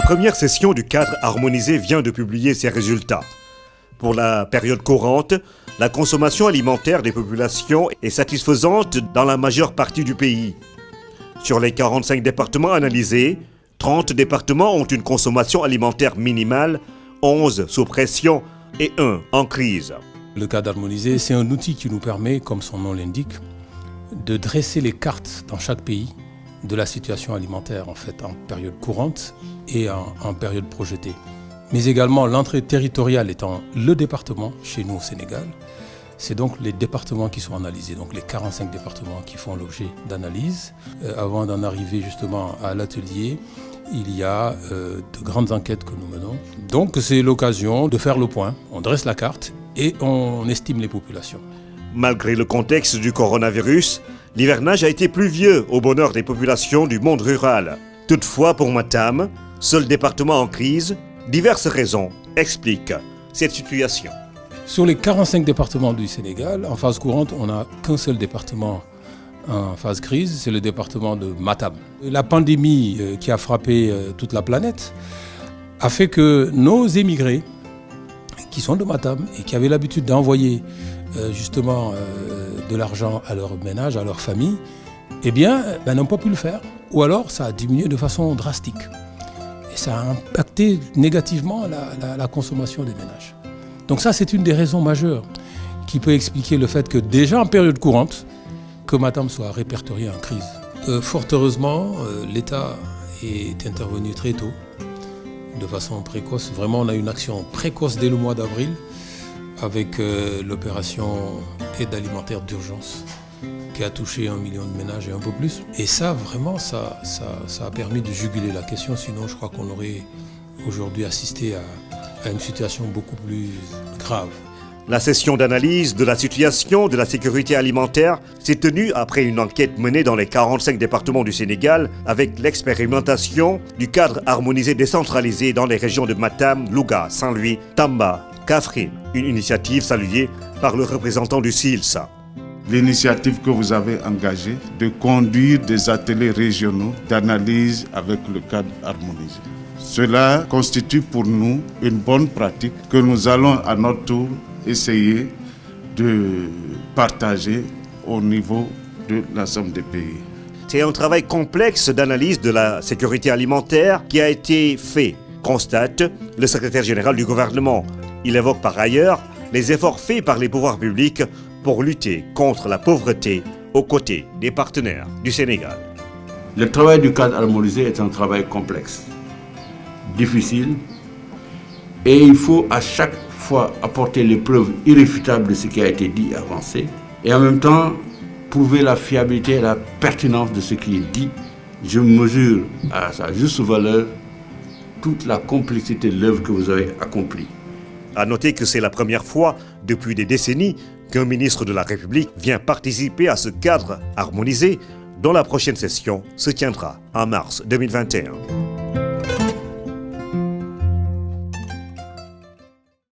première session du cadre harmonisé vient de publier ses résultats. Pour la période courante, la consommation alimentaire des populations est satisfaisante dans la majeure partie du pays. Sur les 45 départements analysés, 30 départements ont une consommation alimentaire minimale, 11 sous pression et 1 en crise. Le cadre harmonisé, c'est un outil qui nous permet, comme son nom l'indique, de dresser les cartes dans chaque pays de la situation alimentaire en période courante et en période projetée. Mais également l'entrée territoriale étant le département chez nous au Sénégal. C'est donc les départements qui sont analysés, donc les 45 départements qui font l'objet d'analyse. Avant d'en arriver justement à l'atelier, il y a de grandes enquêtes que nous menons. Donc c'est l'occasion de faire le point. On dresse la carte et on estime les populations. Malgré le contexte du coronavirus, l'hivernage a été pluvieux au bonheur des populations du monde rural. Toutefois, pour Matam, seul département en crise, diverses raisons expliquent cette situation. Sur les 45 départements du Sénégal, en phase courante, on n'a qu'un seul département en phase crise, c'est le département de Matam. La pandémie qui a frappé toute la planète a fait que nos émigrés, qui sont de Matam et qui avaient l'habitude d'envoyer de l'argent à leur ménage, à leur famille, n'ont pas pu le faire. Ou alors ça a diminué de façon drastique. Et ça a impacté négativement la consommation des ménages. Donc ça, c'est une des raisons majeures qui peut expliquer le fait que déjà en période courante, que Matam soit répertorié en crise. Fort heureusement, l'État est intervenu très tôt, de façon précoce. Vraiment, on a une action précoce dès le mois d'avril avec l'opération aide alimentaire d'urgence qui a touché 1 million de ménages et un peu plus. Et ça, vraiment, ça a permis de juguler la question. Sinon, je crois qu'on aurait aujourd'hui assisté à une situation beaucoup plus grave. La session d'analyse de la situation de la sécurité alimentaire s'est tenue après une enquête menée dans les 45 départements du Sénégal avec l'expérimentation du cadre harmonisé décentralisé dans les régions de Matam, Louga, Saint-Louis, Tamba, Kaffrine. Une initiative saluée par le représentant du SILSA. L'initiative que vous avez engagée de conduire des ateliers régionaux d'analyse avec le cadre harmonisé. Cela constitue pour nous une bonne pratique que nous allons à notre tour essayer de partager au niveau de l'ensemble des pays. C'est un travail complexe d'analyse de la sécurité alimentaire qui a été fait, constate le secrétaire général du gouvernement. Il évoque par ailleurs les efforts faits par les pouvoirs publics pour lutter contre la pauvreté aux côtés des partenaires du Sénégal. Le travail du cadre harmonisé est un travail complexe, difficile, et il faut à chaque fois apporter les preuves irréfutables de ce qui a été dit et avancé, et en même temps prouver la fiabilité et la pertinence de ce qui est dit. Je mesure à sa juste valeur toute la complexité de l'œuvre que vous avez accomplie. À noter que c'est la première fois depuis des décennies qu'un ministre de la République vient participer à ce cadre harmonisé dont la prochaine session se tiendra en mars 2021.